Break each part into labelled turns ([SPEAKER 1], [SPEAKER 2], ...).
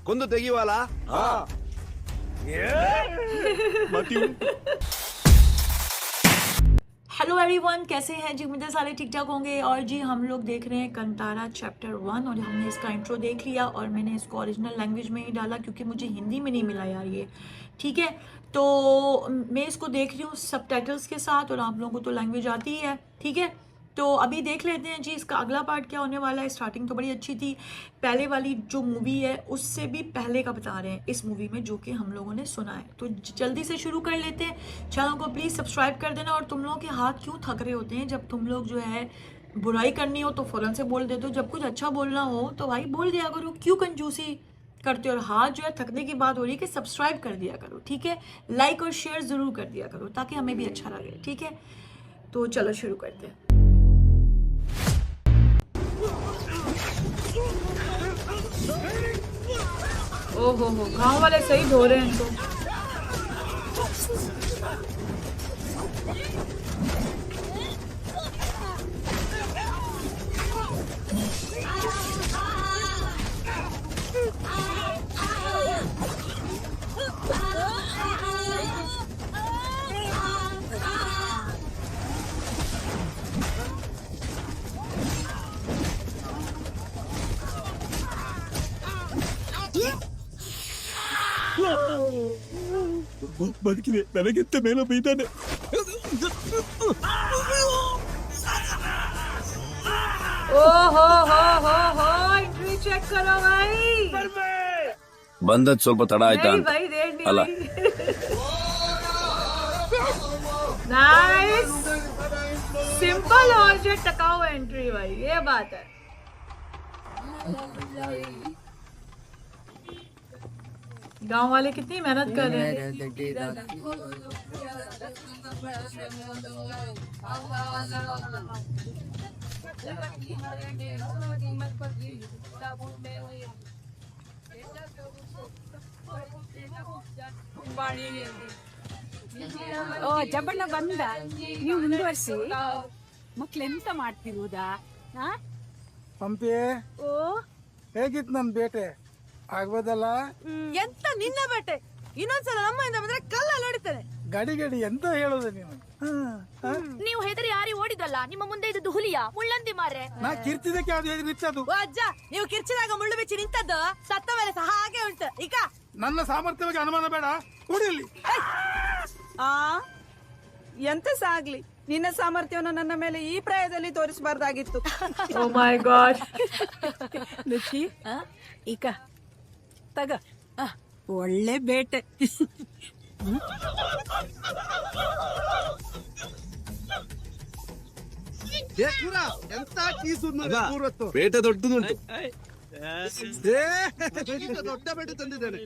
[SPEAKER 1] ಕೊಂದು ತೆಗಿವಾಲ.
[SPEAKER 2] Hello everyone, कैसे हैं जी? मुझे सारे ठीक ठाक होंगे। और जी हम लोग देख रहे हैं कंतारा चैप्टर 1 और हमने इसका इंट्रो देख लिया और मैंने इसको ओरिजिनल लैंग्वेज में ही डाला क्योंकि मुझे हिंदी में नहीं मिला यार ये। ठीक है, तो मैं इसको देख रही हूँ सबटाइटल्स के साथ और आप लोगों को तो लैंग्वेज आती ही है। ठीक है, तो अभी देख लेते हैं जी इसका अगला पार्ट क्या होने वाला है। स्टार्टिंग तो बड़ी अच्छी थी, पहले वाली जो मूवी है उससे भी पहले का बता रहे हैं इस मूवी में, जो कि हम लोगों ने सुना है। तो जल्दी से शुरू कर लेते हैं। चैनल को प्लीज़ सब्सक्राइब कर देना। और तुम लोगों के हाथ क्यों थक रहे होते हैं जब तुम लोग जो है बुराई करनी हो तो फ़ौरन से बोल देते हो, जब कुछ अच्छा बोलना हो तो भाई बोल दिया करो, क्यों कंजूसी करते हो। और हाथ जो है थकने की बात हो रही है कि सब्सक्राइब कर दिया करो, ठीक है। लाइक और शेयर ज़रूर कर दिया करो ताकि हमें भी अच्छा लगे, ठीक है। तो चलो शुरू करते हैं। ओहो हो, गांव वाले सही धो रहे हैं इनको।
[SPEAKER 3] ಬದುಕಿದೆ, ನನಗಿಂತ ಮೇಲೆ ಬೈತಾನೆ.
[SPEAKER 2] इंट्री चेक करो भाई।
[SPEAKER 1] ಬಂದದ್ ಸ್ವಲ್ಪ ತಡ ಆಯ್ತಾ ಅಂತ
[SPEAKER 2] भाई देख
[SPEAKER 1] ಅಲ್ಲ.
[SPEAKER 2] नाइस, सिंपल और जो टकाऊ एंट्री भाई, ये बात है। गांव वाले कितनी मेहनत कर रहे हैं।
[SPEAKER 4] ಓ ಜಬ್ಬಣ್ಣ ಬಂದ, ನೀವು ಮುಂದುವರಿಸಿ. ಮಕ್ಳೆಂತ ಮಾಡ್ತಿರುವುದಾ?
[SPEAKER 5] ಪಂಪಿ,
[SPEAKER 4] ಓ
[SPEAKER 5] ಹೇಗಿತ್ತು ನನ್ ಬೇಟೆ? ಆಗ್ಬೋದಲ್ಲ?
[SPEAKER 6] ಎಂತ ನಿನ್ನ ಬೇಟೆ? ಇನ್ನೊಂದ್ಸಲ ನಮ್ಮಿಂದ ಬಂದ್ರೆ ಕಲ್ಲ ನೋಡಿತಾನೆ.
[SPEAKER 5] ಗಡಿ ಗಡಿ ಎಂತ ಹೇಳೋದು ನೀನು?
[SPEAKER 7] ನೀವು ಹೆದರಿ ಯಾರಿ ಓಡಿದಲ್ಲ, ನಿಮ್ಮ ಮುಂದೆ ಇದ್ದು ಹುಲಿಯ ಮುಳ್ಳಂದಿ ಮಾರೆ.
[SPEAKER 5] ನಾ ಕಿರ್ತಿದಕ್ಕೆ ಯಾವ್ದು ಎದುರು ನಿಚ್ಚದು?
[SPEAKER 6] ಓ ಅಜ್ಜ, ನೀವು ಕಿರ್ಚಿದಾಗ ಮುಳ್ಳು ಬಿಚ್ಚಿ ನಿಂತದ್ದು ಸತ್ತ ಮೇಲೆ ಸಹ ಹಾಗೆ ಉಂಟು. ಈಗ
[SPEAKER 5] ನನ್ನ ಸಾಮರ್ಥ್ಯ ಬಗ್ಗೆ ಅನುಮಾನ ಬೇಡ, ಕೊಡಿಲ್ಲಿ.
[SPEAKER 6] ಆ ಎಂತ ಸಾಗ್ಲಿ, ನಿನ್ನ ಸಾಮರ್ಥ್ಯವನ್ನು ನನ್ನ ಮೇಲೆ ಈ ಪ್ರಾಯದಲ್ಲಿ ತೋರಿಸಬಾರ್ದಾಗಿತ್ತು.
[SPEAKER 2] Oh my God.
[SPEAKER 4] ಲಕ್ಕಿ, ಈಗ ತಗ, ಒಳ್ಳೆ ಬೇಟೆ.
[SPEAKER 5] ಎಂತ ಕೀಸು
[SPEAKER 1] ಪೇಟೆ ದೊಡ್ಡದುಂಟು.
[SPEAKER 5] ದೊಡ್ಡ ಬೇಟೆ ತಂದಿದ್ದೇನೆ.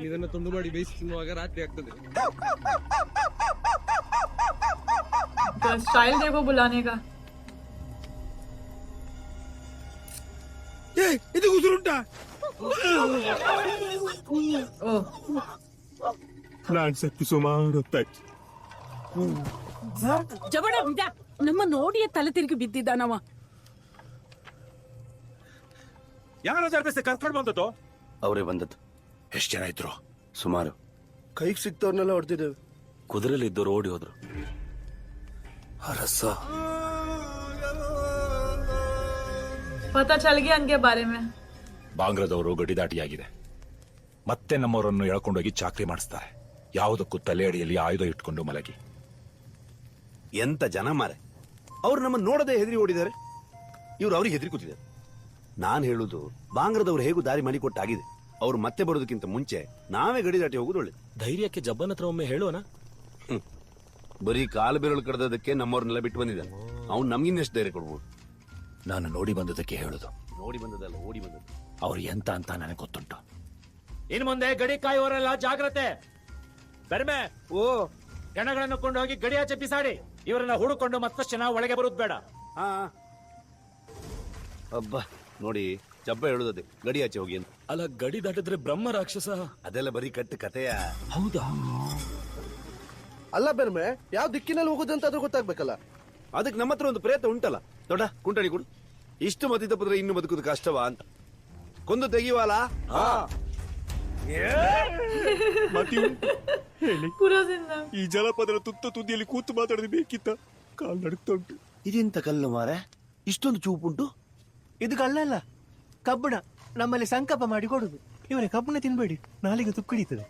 [SPEAKER 3] ಇದನ್ನ ತುಂಡು ಮಾಡಿ ಬೇಯಿಸಿ ತಿನ್ನುವಾಗ ರಾತ್ರಿ ಆಗ್ತದೆ.
[SPEAKER 2] स्टाइल देखो बुलाने का।
[SPEAKER 5] ಇದು ಉಸಿರುಂಟ.
[SPEAKER 2] ओह,
[SPEAKER 3] ಪ್ಲಾನ್ ಸತ್ತು ಸುಮಾರು ಹೊತ್ತಾಯ್ತು.
[SPEAKER 4] ಜಬಣ ಬಿಡ, ನಮ್ಮ ನೋಡಿಯೇ ತಲೆ ತಿರುಗಿ ಬಿದ್ದಿದ್ದಾನವ.
[SPEAKER 3] ಯಾರೋ ಜರ್ಬೆಸ್ತೆ ಕರ್ಕೊಂಡು ಬಂದದ್ದು?
[SPEAKER 1] ಅವರೇ ಬಂದದ್ದು.
[SPEAKER 3] ಎಷ್ಟು ಜನ ಇದ್ರು?
[SPEAKER 1] ಸುಮಾರು.
[SPEAKER 5] ಕೈಗೆ ಸಿಕ್ತವ್ರನ್ನೆಲ್ಲ ಹೊಡೆದಿದ್ದೇವೆ.
[SPEAKER 1] ಕುದುರೆಲಿ ಇದ್ದವ್ರು ಓಡಿ ಹೋದ್ರು. ರಸ
[SPEAKER 2] पता चल गया इनके बारे में।
[SPEAKER 8] ಬಾಂಗ್ಲಾದವರು ಗಡಿ ದಾಟಿಯಾಗಿದೆ. ಮತ್ತೆ ನಮ್ಮವರನ್ನು ಎಳ್ಕೊಂಡೋಗಿ ಚಾಕ್ರಿ ಮಾಡಿಸ್ತಾರೆ. ಯಾವುದಕ್ಕೂ ತಲೆ ಅಡಿಯಲ್ಲಿ ಆಯುಧ ಇಟ್ಕೊಂಡು ಮಲಗಿ.
[SPEAKER 1] ಎಂತ ಜನ ಮಾರೆ, ಅವ್ರು ನಮ್ಮನ್ನು ನೋಡದೆ ಹೆದರಿ ಓಡಿದ್ದಾರೆ, ಇವ್ರು ಅವ್ರಿಗೆ ಹೆದರಿ ಕೂತಿದ್ದಾರೆ. ನಾನು ಹೇಳುದು, ಬಾಂಗ್ಲಾದವ್ರು ಹೇಗೂ ದಾರಿ ಮಾಡಿಕೊಟ್ಟಾಗಿದೆ. ಅವ್ರು ಮತ್ತೆ ಬರೋದಕ್ಕಿಂತ ಮುಂಚೆ ನಾವೇ ಗಡಿ ದಾಟಿ ಹೋಗುದು ಒಳ್ಳೆ.
[SPEAKER 8] ಧೈರ್ಯಕ್ಕೆ ಜಬ್ಬನ ಹತ್ರ ಒಮ್ಮೆ ಹೇಳೋಣ.
[SPEAKER 1] ಬರೀ ಕಾಲು ಬೆರಳು ಕಡ್ದದಕ್ಕೆ ನಮ್ಮವ್ರನ್ನೆಲ್ಲ ಬಿಟ್ಟು ಬಂದಿದ್ದಾನೆ. ಅವ್ನು ನಮ್ಗಿನ್ನೆಷ್ಟು ಧೈರ್ಯ ಕೊಡ್ಬೋದು?
[SPEAKER 8] ನಾನು ನೋಡಿ ಬಂದದಕ್ಕೆ ಹೇಳುದು.
[SPEAKER 1] ನೋಡಿ ಬಂದದಲ್ಲ, ಓಡಿ ಬಂದದ್ದು.
[SPEAKER 8] ಅವ್ರು ಎಂತ ಅಂತ ನನಗೆ ಗೊತ್ತುಂಟು.
[SPEAKER 9] ಇನ್ ಮುಂದೆ ಗಡಿ ಕಾಯುವವರೆಲ್ಲ ಜಾಗ್ರತೆ. ಬೆರ್ಮೆ,
[SPEAKER 5] ಓ,
[SPEAKER 9] ಗಣಗಳನ್ನು ಕೊಂಡು ಹೋಗಿ ಗಡಿಯಾಚೆ ಬಿಸಾಡಿ. ಇವರನ್ನ ಹುಡುಕೊಂಡು ಮತ್ತಷ್ಟು ಜನ ಒಳಗೆ ಬರುವುದು ಬೇಡ.
[SPEAKER 1] ಹಾ, ಅಬ್ಬ ನೋಡಿ, ಜಬ್ಬ ಹೇಳುದದೆ ಗಡಿ ಆಚೆ ಹೋಗಿ ಅಂತ.
[SPEAKER 8] ಅಲ್ಲ, ಗಡಿ ದಾಟಿದ್ರೆ ಬ್ರಹ್ಮ ರಾಕ್ಷಸ?
[SPEAKER 1] ಅದೆಲ್ಲ ಬರೀ ಕಟ್ಟು ಕಥೆಯ.
[SPEAKER 8] ಹೌದಾ?
[SPEAKER 5] ಅಲ್ಲ ಬೆರ್ಮೆ, ಯಾವ ದಿಕ್ಕಿನಲ್ಲಿ ಹೋಗುದಂತ ಅದು ಗೊತ್ತಾಗ್ಬೇಕಲ್ಲ.
[SPEAKER 1] ಅದಕ್ಕೆ ನಮ್ಮ ಹತ್ರ ಒಂದು ಪ್ರಯತ್ನ ಉಂಟಲ್ಲ. ದೊಡ್ಡ ಕುಂಟಣಿ ಕೊಡು. ಇಷ್ಟು ಮತಿ ತಪ್ಪಿದ್ರೆ ಇನ್ನು ಬದುಕುದು ಕಷ್ಟವಾ ಅಂತ. ಕೊಂದು ತೆಗಿವಾಲ.
[SPEAKER 3] ಹೇಳಿ,
[SPEAKER 2] पूरा जिंदा
[SPEAKER 3] ಈ ಜಲಪದರ ತುತ್ತ ತುದಿಯಲ್ಲಿ ಕೂತು ಮಾತಾಡೋದು ಬೇಕಿತ್ತ? ಕಾಲು ನಡುಕ್ತಾ ಉಂಟು.
[SPEAKER 5] ಇದೆಂತ ಕಲ್ಲು ಮಾರೆ, ಇಷ್ಟೊಂದು ಚೂಪುಂಟು.
[SPEAKER 10] ಇದು ಕಳ್ಳ ಅಲ್ಲ, ಕಬ್ಬಣ. ನಮ್ಮಲ್ಲಿ ಸಂಕಲ್ಪ ಮಾಡಿ ಕೊಡುದು. ಇವರೇ ಕಬ್ಬಣ ತಿನ್ಬೇಡಿ, ನಾಲಿಗೆ ತುಕ್ಕಿಡಿತದೆ.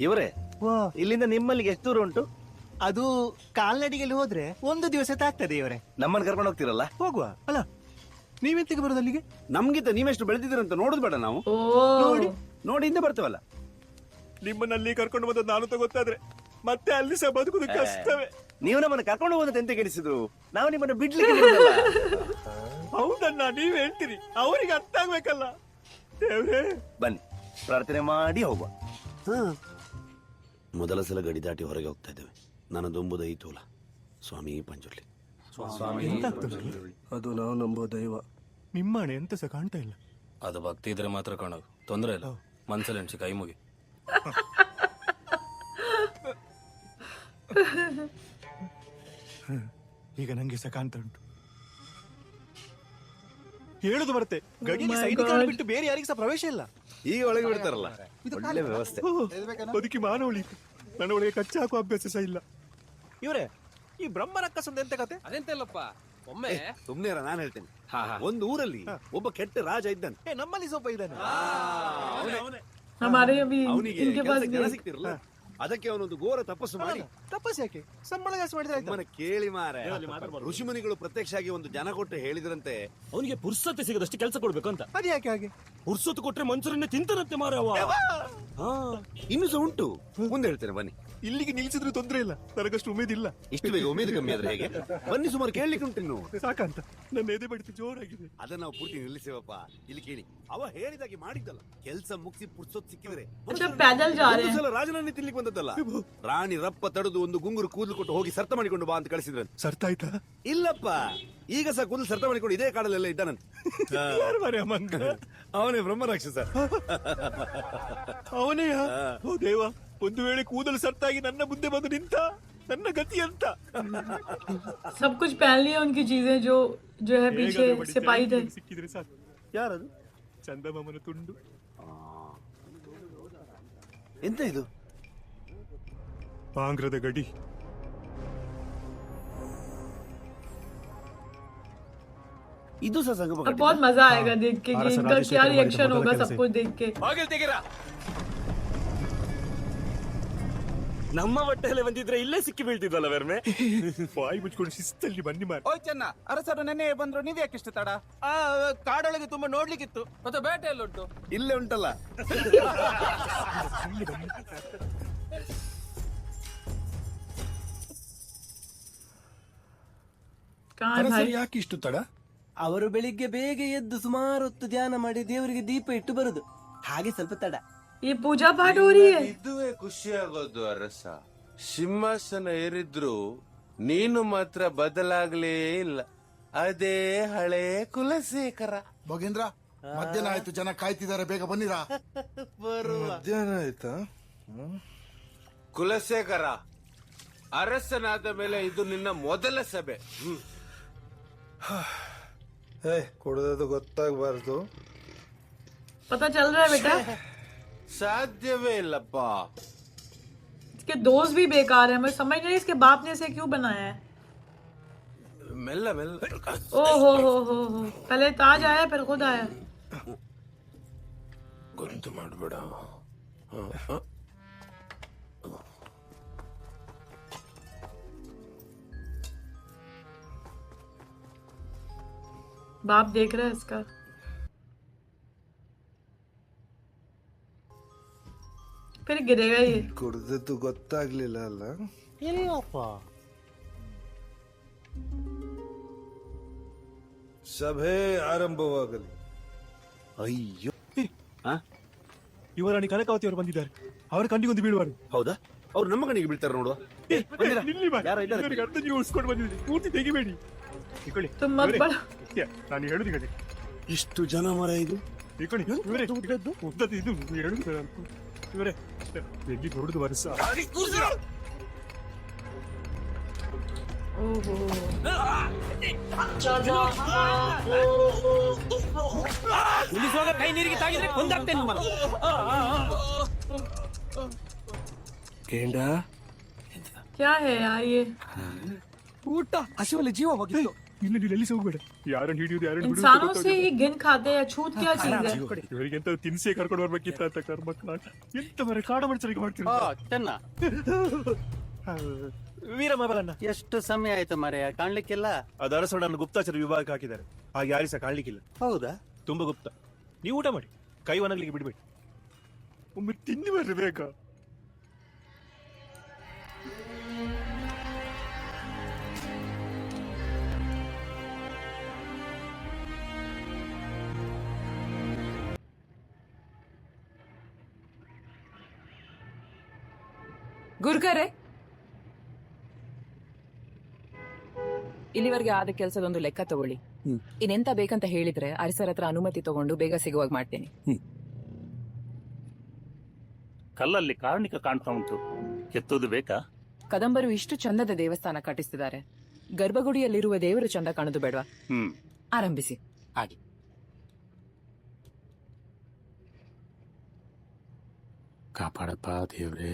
[SPEAKER 1] ಇವರೇ
[SPEAKER 10] ವಾ, ಇಲ್ಲಿಂದ ನಿಮ್ಮಲ್ಲಿಗೆ ಎಷ್ಟು ದೂರ ಉಂಟು? ಅದು ಕಾಲ್ನಡಿಗೆಯಲ್ಲಿ ಹೋದ್ರೆ 1 ದಿವಸ ತಾಗ್ತದೆ. ಇವರೇ
[SPEAKER 1] ನಮ್ಮನ್ನ ಕರ್ಕೊಂಡು ಹೋಗ್ತಿರಲ್ಲ,
[SPEAKER 10] ಹೋಗುವ ಅಲ್ಲ. ನೀವೆಂತಿಗೆ ಬರೋದು ಅಲ್ಲಿಗೆ?
[SPEAKER 1] ನಮ್ಗಿಂತ ನೀವೆಷ್ಟು ಬೆಳೆದಿದ್ದೀರಂತ ನೋಡುದು ಬೇಡ ನಾವು?
[SPEAKER 2] ओ
[SPEAKER 1] ನೋಡಿ ಹಿಂದೆ ಬರ್ತೇವಲ್ಲ.
[SPEAKER 3] ನಿಮ್ಮನ್ನಲ್ಲಿ ಕರ್ಕೊಂಡು ಬಂದ ನಾನು ಗೊತ್ತಾದ್ರೆ ಮತ್ತೆ ಅಲ್ಲಿ ಸಹ ಬದುಕುದು ಕಷ್ಟವೇ.
[SPEAKER 5] ನೀವು ನಮ್ಮನ್ನ ಕರ್ಕೊಂಡು ಹೋಗೋದಂತ ಎಂತ ಕೆಡಿಸಿದ್ರು? ನಾವು ನಿಮ್ಮನ್ನ ಬಿಡ್ಲಿಕ್ಕೆ ಬಿಡುವುದಲ್ಲ.
[SPEAKER 3] ಹೌದಣ್ಣ, ನೀವ್ ಹೇಳ್ತೀರಿ, ಅವರಿಗೆ ಅರ್ಥ ಆಗ್ಬೇಕಲ್ಲ. ದೇವ್ರೇ,
[SPEAKER 5] ಬನ್ನಿ ಪ್ರಾರ್ಥನೆ ಮಾಡಿ ಹೋಗುವ.
[SPEAKER 1] ಮೊದಲ ಸಲ ಗಡಿ ದಾಟಿ ಹೊರಗೆ ಹೋಗ್ತಾ ಇದ್ದೇವೆ. ನನ್ನದೊಂಬುದು 5 ತೋಲ. ಸ್ವಾಮಿ ಪಂಜುರ್ಲಿ.
[SPEAKER 5] ಅದು ನಾವು ನಂಬೋ ದೈವ.
[SPEAKER 3] ನಿಮ್ಮನೆ ಎಂತ ಸಹ ಕಾಣ್ತಾ ಇಲ್ಲ.
[SPEAKER 11] ಅದು ಭಕ್ತಿ ಇದ್ರೆ ಮಾತ್ರ ಕಾಣೋದು, ತೊಂದ್ರೆ ಇಲ್ಲ. ಮನ್ಸಲ್ಲಿ ಎಣ್ಸಿ ಕೈ ಮುಗಿ.
[SPEAKER 3] ಈಗ ನಂಗೆ ಸಹ ಕಾಣ್ತಾ ಉಂಟು. ಹೇಳುದು ಬರುತ್ತೆ, ಗಡಿಗೆ ಸೈನಿಕರನ್ನು ಬಿಟ್ಟು ಬೇರೆ ಯಾರಿಗೂ ಸಹ ಪ್ರವೇಶ ಇಲ್ಲ.
[SPEAKER 1] ಈಗ ಒಳಗೆ ಬಿಡ್ತಾರಲ್ಲ, ಒಳ್ಳೆ ವ್ಯವಸ್ಥೆ.
[SPEAKER 3] ಬದುಕಿ ಮಾನ ಉಳಿತು. ನನ್ನ ಒಳಗೆ ಕಚ್ಚಾ ಹಾಕುವ ಅಭ್ಯಾಸ ಸಹ ಇಲ್ಲ.
[SPEAKER 10] ಇವರೇ, ಈ ಬ್ರಹ್ಮ ರಕ್ಕಸಂದ ಎಂತ ಕತೆ?
[SPEAKER 11] ಅದೆಂತಲ್ಲಪ್ಪ, ಒಮ್ಮೆ
[SPEAKER 1] ಸುಮ್ನೆ ನಾನು ಹೇಳ್ತೇನೆ. ಒಂದು ಊರಲ್ಲಿ ಒಬ್ಬ ಕೆಟ್ಟ ರಾಜ ಇದ್ದಾನೆ.
[SPEAKER 10] ನಮ್ಮಲ್ಲಿ ಸ್ವಲ್ಪ ಇದ್ದಾನೆ.
[SPEAKER 2] हमारे अभी
[SPEAKER 1] ಅವನಿಗೆ
[SPEAKER 2] इनके पास
[SPEAKER 1] ಜನ
[SPEAKER 2] भी
[SPEAKER 1] ಸಿಗ್ತಿರಲ್ಲ, ಅದಕ್ಕೆ ಅವನೊಂದು ಘೋರ ತಪಸ್ಸು ಮಾಡಿ
[SPEAKER 10] ತಪಸ್ ಯಾಕೆ? ಸಂಬಳ ಜಾಸ್ತಿ ಮಾಡಿದ್ರೆ ಆಯ್ತು.
[SPEAKER 1] ಮನ ಕೇಳಿ ಮಾರೆ, ಋಷಿಮುನಿಗಳು ಪ್ರತ್ಯಕ್ಷ ಆಗಿ ಒಂದು ಜನ ಕೊಟ್ಟು ಹೇಳಿದ್ರಂತೆ,
[SPEAKER 11] ಅವನಿಗೆ ಪುರ್ಸತ್ತೆ ಸಿಗದಷ್ಟು ಕೆಲಸ ಕೊಡ್ಬೇಕು ಅಂತ.
[SPEAKER 10] ಅದು ಯಾಕೆ ಹಾಗೆ?
[SPEAKER 11] ಪುರ್ಸೊತ್ತು ಕೊಟ್ರೆ ಮನ್ಸರನ್ನೇ ತಿಂತಾನಂತೆ ಮಾರವ.
[SPEAKER 1] ಇನ್ನು ಸಹ ಉಂಟು, ಮುಂದೆ ಹೇಳ್ತೇನೆ ಬನ್ನಿ.
[SPEAKER 3] ಇಲ್ಲಿಗೆ ನಿಲ್ಸಿದ್ರು ತೊಂದ್ರೆ ಇಲ್ಲ, ನನಗಷ್ಟು ಉಮೇದಿಲ್ಲ.
[SPEAKER 1] ಇಷ್ಟು ಬೇಗ ಉಮೇದು ಕಮ್ಮಿ ಆದ್ರೆ ಹೇಗೆ? ಬನ್ನಿ, ಸುಮಾರು ಕೇಳಲಿಕ್ಕೆ ಉಂಟು ಇನ್ನು.
[SPEAKER 3] ಸಾಕಂತ ನನ್ನ ಎದೆ ಬಡಿತ ಜೋರಾಗಿದೆ.
[SPEAKER 1] ಅದನ್ನ ನಾವು ಪೂರ್ತಿ ನಿಲ್ಲಿಸೇವಪ್ಪ. ಇಲ್ಲಿ ಕೇಳಿ, ಅವ ಹೇಳಿದಾಗೆ ಮಾಡಿದ್ದಲ್ಲ. ಕೆಲಸ ಮುಗಿಸಿ ಪುರ್ಸೊತ್ ಸಿಕ್ಕಿದ್ರೆ
[SPEAKER 2] अच्छा पैदल जा रहे
[SPEAKER 1] ಒಂದು
[SPEAKER 2] हैं.
[SPEAKER 1] ಸಲ ರಾಜನನ್ನೇ ತಿನ್ಲಿಕ್ಕೆ ಬಂದದ್ದಲ್ಲ. ರಾಣಿ ರಪ್ಪ ತಡೆದು ಒಂದು ಗುಂಗುರು ಕೂದಲು ಕೊಟ್ಟು ಹೋಗಿ ಸರ್ತ ಮಾಡಿಕೊಂಡು ಬಾ ಅಂತ ಕಳಿಸಿದ್ರೆ.
[SPEAKER 3] ಸರ್ತ ಆಯ್ತಾ?
[SPEAKER 1] ಇಲ್ಲಪ್ಪ, ಈಗ ಸಹ ಕೂದಲು ಸರ್ತ ಮಾಡಿಕೊಂಡು ಇದೇ ಕಾಡಲ್ಲೆಲ್ಲ ಇದ್ದಾನಂತ.
[SPEAKER 3] ಯಾರು ಮಾರ್ರೆ ಮಂಗ?
[SPEAKER 1] ಅವನೇ ಬ್ರಹ್ಮ ರಾಕ್ಷಸ.
[SPEAKER 3] ಅವನೇ? ಓ ದೇವ, ಒಂದು ವೇಳೆ ಕೂದಲು ಸರ್ತಾಗಿ ನನ್ನ ಮುಂದೆ ಬಂದು ನಿಂತ, ನನ್ನ ಗತಿ ಅಂತ.
[SPEAKER 2] सब कुछ पहन लिया उनकी चीजें जो है पीछे सिपाही थे.
[SPEAKER 3] ಸಿಕ್ಕಿದ್ರೆ ಸಾಕು.
[SPEAKER 5] ಯಾರದು?
[SPEAKER 3] ಚಂದಮಾಮನ ತುಂಡು.
[SPEAKER 1] ಎಂತ ಇದು?
[SPEAKER 3] ಪಾಂಗ್ರದ ಗಡಿ.
[SPEAKER 1] ಇದು ಸಹ ಸಂಗಮ
[SPEAKER 2] अब बहुत मजा आएगा देख के कि इनका क्या रिएक्शन होगा सब कुछ देख के.
[SPEAKER 11] ನಮ್ಮ ಹೊಟ್ಟೆಲೆ ಬಂದಿದ್ರೆ ಇಲ್ಲೇ ಸಿಕ್ಕಿ ಬೀಳ್ತಿದ್ವಲ್ಲ ವರ್ಮೆ.
[SPEAKER 3] ಬಾಯಿ ಮುಚ್ಕೊಂಡು ಶಿಸ್ತಲ್ಲಿ ಬನ್ನಿ ಮಾರ.
[SPEAKER 10] ಓಯ್ ಚೆನ್ನ, ಅರಸರು ನೆನ್ನೆ ಬಂದ್ರು, ನೀವ್ ಯಾಕೆ ಇಷ್ಟು ತಡ? ಕಾಡೊಳಗೆ ತುಂಬಾ ನೋಡ್ಲಿಕ್ಕಿತ್ತು.
[SPEAKER 11] ಮತ್ತೆ ಬೇಟೆ ಎಲ್ಲ ಉಂಟು.
[SPEAKER 1] ಇಲ್ಲೇ ಉಂಟಲ್ಲ.
[SPEAKER 2] कहाँ है भाई?
[SPEAKER 3] ಯಾಕೆ ಇಷ್ಟು ತಡ?
[SPEAKER 10] ಅವರು ಬೆಳಿಗ್ಗೆ ಬೇಗ ಎದ್ದು ಸುಮಾರು ಹೊತ್ತು ಧ್ಯಾನ ಮಾಡಿ ದೇವರಿಗೆ ದೀಪ ಇಟ್ಟು ಬರುದು, ಹಾಗೆ ಸ್ವಲ್ಪ ತಡ.
[SPEAKER 2] ये पूजा पाठ हो रही है.
[SPEAKER 12] ಇದುವೇ ಖುಷಿ ಆಗೋದು ಅರಸ. ಸಿಂಹಾಸನ ಏರಿದ್ರು ನೀನು ಮಾತ್ರ ಬದಲಾಗ್ಲೇ ಇಲ್ಲ. ಅದೇ ಹಳೆ ಕುಲಶೇಖರ.
[SPEAKER 5] ಭೋಗೇಂದ್ರ, ಮಧ್ಯಾಹ್ನ ಆಯ್ತು, ಜನ ಕಾಯ್ತಿದ್ದಾರೆ, ಬೇಗ ಬನ್ನಿರಾ. ಮಧ್ಯಾಹ್ನ ಆಯ್ತಾ?
[SPEAKER 12] ಕುಲಶೇಖರ, ಅರಸನಾದ ಮೇಲೆ ಇದು ನಿನ್ನ ಮೊದಲ ಸಭೆ.
[SPEAKER 5] ಕೊಡೋದು ಗೊತ್ತಾಗಬಾರ್ದು.
[SPEAKER 2] पता चल रहा है बेटा,
[SPEAKER 12] ಸಾಧ್ಯವೇ ಇಲ್ಲಪ್ಪ.
[SPEAKER 2] इसके दोस्त भी बेकार है. मैं समझ नहीं इसके बाप ने इसे क्यों बनाया है.
[SPEAKER 12] ಮೆಲ್ಲ ಮೆಲ್ಲ.
[SPEAKER 2] ओ हो पहले ताज आया फिर खुद आया.
[SPEAKER 12] ಗೊತ್ತು ಮಾಡಬೇಡ.
[SPEAKER 2] बाप देख रहा है इसका. फिर गिरेगा ये.
[SPEAKER 5] ಕುಡ್ದದ್ದು ಗೊತ್ತಾಗ್ಲಿಲ್ಲ ಅಲ್ಲ?
[SPEAKER 10] ಇಲ್ಲಪ್ಪ.
[SPEAKER 5] ಸಭೆ ಆರಂಭವಾಗಲಿ.
[SPEAKER 1] ಅಯ್ಯೋ,
[SPEAKER 3] ಯುವರಾಣಿ ಕನಕಾವತಿ ಅವರು ಬಂದಿದ್ದಾರೆ. ಅವರ ಕಣ್ಣಿಗೊಂದು ಬೀಳುವರು.
[SPEAKER 1] ಹೌದಾ? ಅವ್ರು ನಮ್ಮ ಕಣ್ಣಿಗೆ ಬೀಳ್ತಾರೆ ನೋಡುವ.
[SPEAKER 3] ನಿಲ್ಲಿ ಮಾರ್ರೆ.
[SPEAKER 1] ಯಾರೋ ಇದ್ದಾರೆ.
[SPEAKER 3] ಇವರಿಗೆ ಅರ್ಧ ನೀವು ಉಳಿಸ್ಕೊಂಡು ಬಂದಿದ್ದೀರಿ, ಪೂರ್ತಿ ತೆಗಿಬೇಡಿ. ಇಟ್ಕೊಳ್ಳಿ.
[SPEAKER 2] तुम मत
[SPEAKER 3] ಇವರೇ,
[SPEAKER 2] बढ़ो.
[SPEAKER 3] ನಾನು ಹೇಳುದು ಈಗ.
[SPEAKER 1] ಇಷ್ಟು ಜನ ಮರ ಇದು.
[SPEAKER 3] ಇಟ್ಕೊಳ್ಳಿ. ಇವರೇ, ಉದ್ದದ್ದು ಇದು ಹೇಳುದು ನಾನು. ಇವರೇ, ಎಲ್ಲಿ ದೊಡ್ಡದು ವರ್ಷ.
[SPEAKER 2] ओहो
[SPEAKER 10] ನಿಲ್ಲಿಸುವಾಗ ಕೈ ನೀರಿಗೆ ತಾಗಿದ್ರೆ ಕೊಂದಾಗ್ತೇನೆ ನಿಮ್ಮನ್ನ.
[SPEAKER 2] क्या है यार ये
[SPEAKER 10] ಊಟ ಹಸಿವಲ್ಲಿ ಜೀವ ಹೋಗಿತ್ತು.
[SPEAKER 3] ಇಲ್ಲ ನೀನು ಎಲ್ಲಿ ಹೋಗ್ಬೇಡ. ಯಾರನ್ನ ಹಿಡಿಯೋದು ಯಾರನ್ನ
[SPEAKER 2] इंसानों से ही गिन खाते हैं छूत क्या चीज है
[SPEAKER 3] ಇವರಿಗೆಂತ ತಿನ್ಸೇ ಕರ್ಕೊಂಡು ಬರ್ಬೇಕಿತ್ತ ಅಂತ ಕರ್ಮಕ್ಕ ಎಂತ ಮರೆ ಕಾಡ ಮನುಷ್ಯರಿಗೆ ಮಾಡ್ತೀರಿ.
[SPEAKER 10] ಚೆನ್ನ
[SPEAKER 5] ವೀರಮಬಲನ್ನ
[SPEAKER 10] ಎಷ್ಟು ಸಮಯ ಆಯ್ತು ಮರೆಯ ಕಾಣ್ಲಿಕ್ಕಿಲ್ಲ.
[SPEAKER 3] ಅದು ಅರಸೋಣ ಗುಪ್ತಾಚರ ವಿಭಾಗಕ್ಕೆ ಹಾಕಿದ್ದಾರೆ. ಹಾಗೆ ಯಾರಿಸ ಕಾಣ್ಲಿಕ್ಕಿಲ್ಲ.
[SPEAKER 10] ಹೌದಾ?
[SPEAKER 3] ತುಂಬಾ ಗುಪ್ತ. ನೀವು ಊಟ ಮಾಡಿ, ಕೈ ಒಣಗ್ಲಿಕ್ಕೆ ಬಿಡ್ಬೇಡಿ. ಒಮ್ಮೆ ತಿನ್ನಿ ಬರ್ರಿ ಬೇಗ.
[SPEAKER 6] ಗುರ್ಕರೆ, ಇಲ್ಲಿವರೆಗೆ ಆದ ಕೆಲಸದೊಂದು ಲೆಕ್ಕ ತಗೊಳ್ಳಿ. ಇನ್ನೆಂತ ಬೇಕಂತ ಹೇಳಿದ್ರೆ ಅರಸರ ಹತ್ರ ಅನುಮತಿ ತಗೊಂಡು ಬೇಗ ಸಿಗುವಾಗ ಮಾಡ್ತೇನೆ.
[SPEAKER 9] ಕಲ್ಲಲ್ಲಿ ಕಾರ್ಣಿಕ ಕಾಣ್ತಾ ಉಂಟು, ಕೆತ್ತೋದು ಬೇಕಾ?
[SPEAKER 6] ಕದಂಬರು ಇಷ್ಟು ಚಂದದ ದೇವಸ್ಥಾನ ಕಟ್ಟಿಸಿದ್ದಾರೆ, ಗರ್ಭಗುಡಿಯಲ್ಲಿರುವ ದೇವರು ಚಂದ ಕಾಣೋದು ಬೇಡವಾ? ಆರಂಭಿಸಿ.
[SPEAKER 9] ಹಾಗೆ ಕಾಪಾಡಪ್ಪ ದೇವ್ರೆ.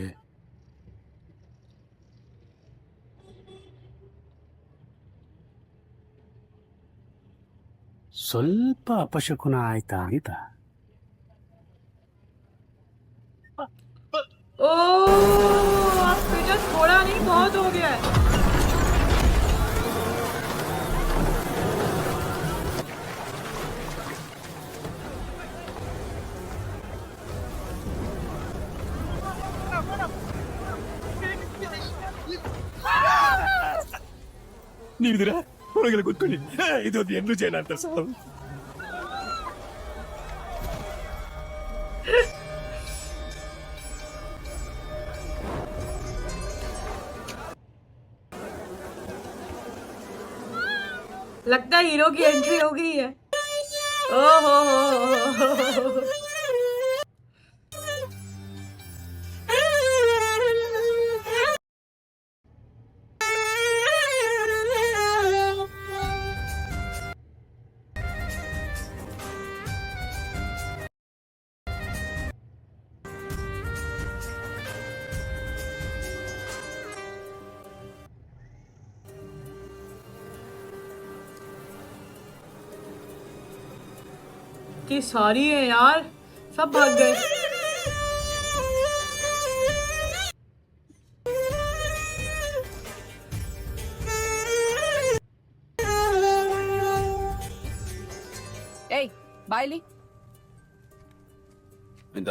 [SPEAKER 9] ಸ್ವಲ್ಪ ಅಪಶಕುನ ಆಯ್ತಾ ಅಂತ.
[SPEAKER 2] ओ आप बेटा थोड़ा नहीं बहुत हो गया है
[SPEAKER 3] ನೀವಿದ್ದೀರಾ? ಹೊರಗೆಲ್ಲ ಕೂತ್ಕೊಳ್ಳಿ. ಇದೊಂದು ಹೆಣ್ಣು ಜೇನ ಅಂತ ಸಾವು.
[SPEAKER 2] लगता है हीरो की एंट्री हो गई है। ओहो की सारी है यार, सब भाग गए।
[SPEAKER 6] ಏಯ್ ಬಾಯ್ಲಿ,
[SPEAKER 1] ಎಂತ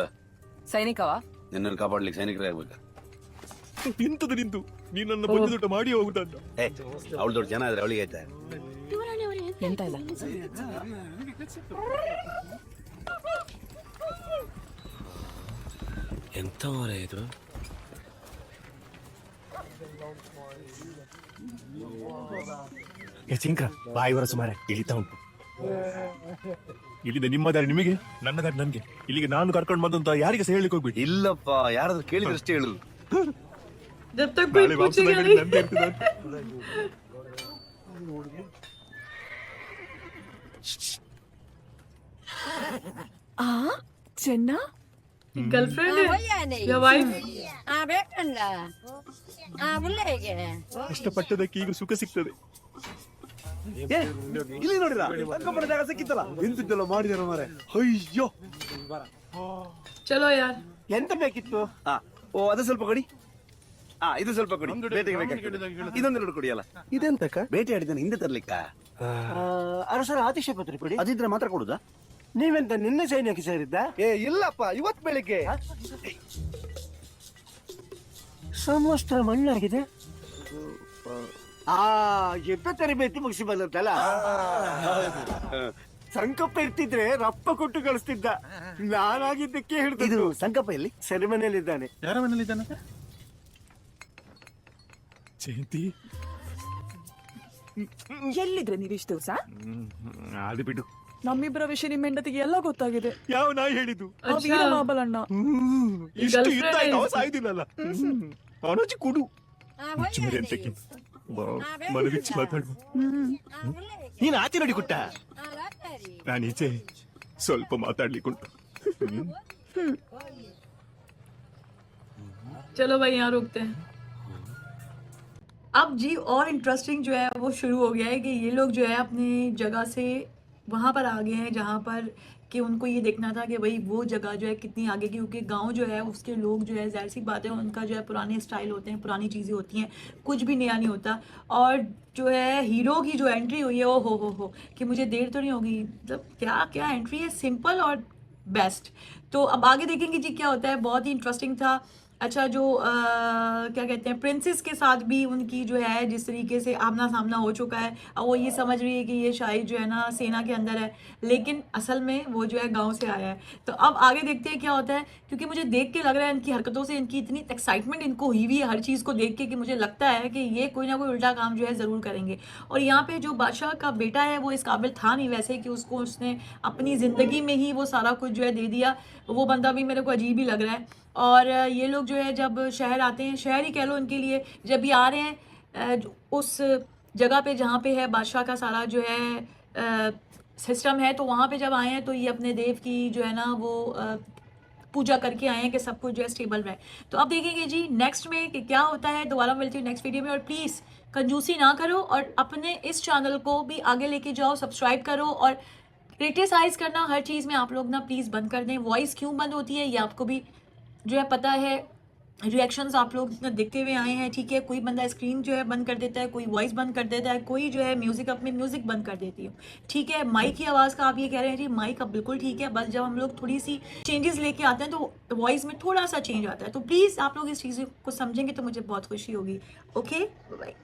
[SPEAKER 6] ಸೈನಿಕವಾ?
[SPEAKER 1] ನಿನ್ನನ್ನು ಕಾಪಾಡ್ಲಿಕ್ಕೆ ಸೈನಿಕರೇ ಆಗ್ಬೇಕಾ?
[SPEAKER 3] ಇಂಥದ್ದು ನಿಂತು ನೀನು ನನ್ನ ಬಂದೂಟ ಮಾಡಿ ಹೋಗುದಂತ.
[SPEAKER 1] ಅವಳು ದೊಡ್ಡ ಜನ ಆದ್ರೆ ಅವಳಿಗೆ ಆಯ್ತಾ?
[SPEAKER 6] ಎಂತ ಇಲ್ಲ.
[SPEAKER 11] ಎಂತ ಮರ ಇದು?
[SPEAKER 3] ಚಿಂಕ ಬಾಯಿ ವರಸು ಮಾರೆ ಇಳಿತಾ ಉಂಟು. ಇಲ್ಲಿಂದ ನಿಮ್ಮ ದಾರಿ ನಿಮಗೆ, ನನ್ನ ದಾರಿ ನನ್ಗೆ. ಇಲ್ಲಿಗೆ ನಾನು ಕರ್ಕೊಂಡು ಬಂದಂತ ಯಾರಿಗೆ ಸಹ ಹೇಳಿಕ್ ಹೋಗ್ಬಿಟ್ಟು.
[SPEAKER 1] ಇಲ್ಲಪ್ಪ, ಯಾರಾದ್ರೂ ಕೇಳಿದ್ರಷ್ಟೇ ಹೇಳುದು.
[SPEAKER 2] जब तक कोई पूछेगा नहीं।
[SPEAKER 6] ಚೆನ್ನ
[SPEAKER 2] गर्लफ्रेंड है या वाइफ?
[SPEAKER 3] ಕಷ್ಟಪಟ್ಟದಕ್ಕೆ ಈಗ ಸುಖ ಸಿಗ್ತದೆ.
[SPEAKER 1] ಇಲ್ಲಿ ನೋಡಿರಾ, ಸಂಕಪ್ಪನ ಜಾಗ ಸಿಕ್ಕಿತ್ತಲ್ಲ, ಎಂತಿದ್ದೆಲ್ಲ ಮಾಡಿದಾರ ಮಾರೆ. ಅಯ್ಯೋ,
[SPEAKER 2] चलो यार,
[SPEAKER 10] ಎಂತ ಬೇಕಿತ್ತು?
[SPEAKER 1] ಓ ಅದು ಸ್ವಲ್ಪ ಕೊಡಿ. ಇದು ಸ್ವಲ್ಪ ಕೊಡಿ, ಬೇಟೆಗೆ ಬೇಕಾಗ್ತದೆ. ಇದೊಂದು ಎರಡು ಕೊಡಿ. ಅಲ್ಲ
[SPEAKER 10] ಇದೆಂತಕ್ಕ?
[SPEAKER 1] ಬೇಟೆ ಆಡಿದ್ದಾನೆ ಹಿಂದೆ ತರ್ಲಿಕ್ಕ.
[SPEAKER 10] ಅರಸರ ಆದೇಶ ಪತ್ರ ಕೊಡಿ.
[SPEAKER 1] ಅದಿದ್ರೆ ಮಾತ್ರ ಕೊಡುದಾ?
[SPEAKER 10] ನೀವೆಂತ ನಿನ್ನೆ ಸೈನ್ಯಕ್ಕೆ ಸೇರಿದ್ದ?
[SPEAKER 5] ಇಲ್ಲಪ್ಪ, ಇವತ್ ಬೆಳಿಗ್ಗೆ.
[SPEAKER 10] ಸಮವಸ್ತ್ರ ಮಣ್ಣಾಗಿದೆ. ಯುದ್ಧ ತರಬೇತಿ ಮುಗಿಸಿ ಬಂದಲ್ಲ. ಸಂಕಪ್ಪ ಇರ್ತಿದ್ರೆ ರಪ್ಪ ಕೊಟ್ಟು ಕಳಿಸ್ತಿದ್ದ. ನಾನಾಗಿದ್ದಕ್ಕೆ
[SPEAKER 1] ಇದು
[SPEAKER 10] ಹಿಡಿದು
[SPEAKER 1] ಸಂಕಪ್ಪ ಎಲ್ಲಿ?
[SPEAKER 10] ಸೆರೆಮನೆಯಲ್ಲಿದ್ದಾನೆ.
[SPEAKER 3] ಯಾರ ಮನೇಲಿದ್ದಾನೆ? ಜಯಂತಿ
[SPEAKER 6] ಎಲ್ಲಿದ್ರೆ ನೀವಿಷ್ಟು ದಿವಸ?
[SPEAKER 3] ಅದು ಬಿಡು,
[SPEAKER 6] ನಮ್ಮಿಬ್ಬರ ವಿಷಯ ನಿಮ್ಮ ಹೆಂಡತಿಗೆ ಎಲ್ಲ ಗೊತ್ತಾಗಿದೆ.
[SPEAKER 3] ಯಾವ ನಾಯಿ ಹೇಳಿದ್ದು?
[SPEAKER 6] ವೀರಮಾಬಲಣ್ಣ
[SPEAKER 3] ಇಷ್ಟು ಯುದ್ಧ ಆಯ್ತು, ಅವ ಸಾಯುದಿಲ್ಲಲ್ಲ. ಅವನೊಚ್ಚಿ ಕುಡು ಮುಚ್ಚುಮರಿ ಅಂತಕ್ಕೆ. ಮನವಿಚ್ಚಿ ಮಾತಾಡುವ.
[SPEAKER 10] ನೀನು ಆಚೆ ನೋಡಿ ಕುಟ್ಟ.
[SPEAKER 3] ನಾನು ಈಚೆ ಸ್ವಲ್ಪ ಮಾತಾಡ್ಲಿಕ್ಕುಂಟು.
[SPEAKER 2] चलो भाई यहाँ रुकते हैं. अब जी और इंटरेस्टिंग जो है वो शुरू हो गया है कि ये लोग जो है अपनी जगह से वहाँ पर आ गए हैं जहाँ पर कि उनको ये देखना था कि भाई वो जगह जो है कितनी आगे की, क्योंकि गांव जो है उसके लोग जो है जाहिर सी बात है उनका जो है पुराने स्टाइल होते हैं, पुरानी चीज़ें होती हैं, कुछ भी नया नहीं होता. और जो है हीरो की जो एंट्री हुई है वो हो कि मुझे देर तो नहीं होगी, मतलब क्या क्या एंट्री है, सिंपल और बेस्ट. तो अब आगे देखेंगे जी क्या होता है. बहुत ही इंटरेस्टिंग था. अच्छा जो क्या कहते हैं प्रिंसेस के साथ भी उनकी जो है जिस तरीके से आमना सामना हो चुका है. अब वो ये समझ रही है कि ये शायद जो है ना सेना के अंदर है, लेकिन असल में वो जो है गांव से आया है. तो अब आगे देखते हैं क्या होता है, क्योंकि मुझे देख के लग रहा है इनकी हरकतों से, इनकी इतनी एक्साइटमेंट इनको हुई हुई है हर चीज़ को देख के कि मुझे लगता है कि ये कोई ना कोई उल्टा काम जो है ज़रूर करेंगे. और यहाँ पे जो बादशाह का बेटा है वो इस काबिल था नहीं वैसे कि उसको उसने अपनी ज़िंदगी में ही वो सारा कुछ जो है दे दिया. वो बंदा भी मेरे को अजीब ही लग रहा है. और ये लोग जो है जब शहर आते हैं, शहर ही कह लो इनके लिए, जब ये आ रहे हैं उस जगह पे जहाँ पे है बादशाह का सारा जो है सिस्टम है, तो वहाँ पे जब आए हैं तो ये अपने देव की जो है ना वो पूजा करके आए हैं कि सब कुछ जो है स्टेबल रहे. तो अब देखेंगे जी नेक्स्ट में कि क्या होता है. दोबारा मिलती हूँ नेक्स्ट वीडियो में. और प्लीज़ कंजूसी ना करो और अपने इस चैनल को भी आगे लेके जाओ, सब्सक्राइब करो और क्रिटिसाइज़ करना हर चीज़ में आप लोग ना प्लीज़ बंद कर दें. वॉइस क्यों बंद होती है ये आपको भी जो है पता है. रिएक्शंस आप लोग देखते हुए आए हैं, ठीक है. कोई बंदा स्क्रीन जो है बंद कर देता है, कोई वॉइस बंद कर देता है, कोई जो है म्यूज़िक अपने म्यूज़िक बंद कर देती हूँ, ठीक है. माइक की आवाज़ का आप ये कह रहे हैं जी, माइक अब बिल्कुल ठीक है. बस जब हम लोग थोड़ी सी चेंजेस लेके आते हैं तो वॉइस में थोड़ा सा चेंज आता है. तो प्लीज़ आप लोग इस चीज़ को समझेंगे तो मुझे बहुत खुशी होगी. Okay bye.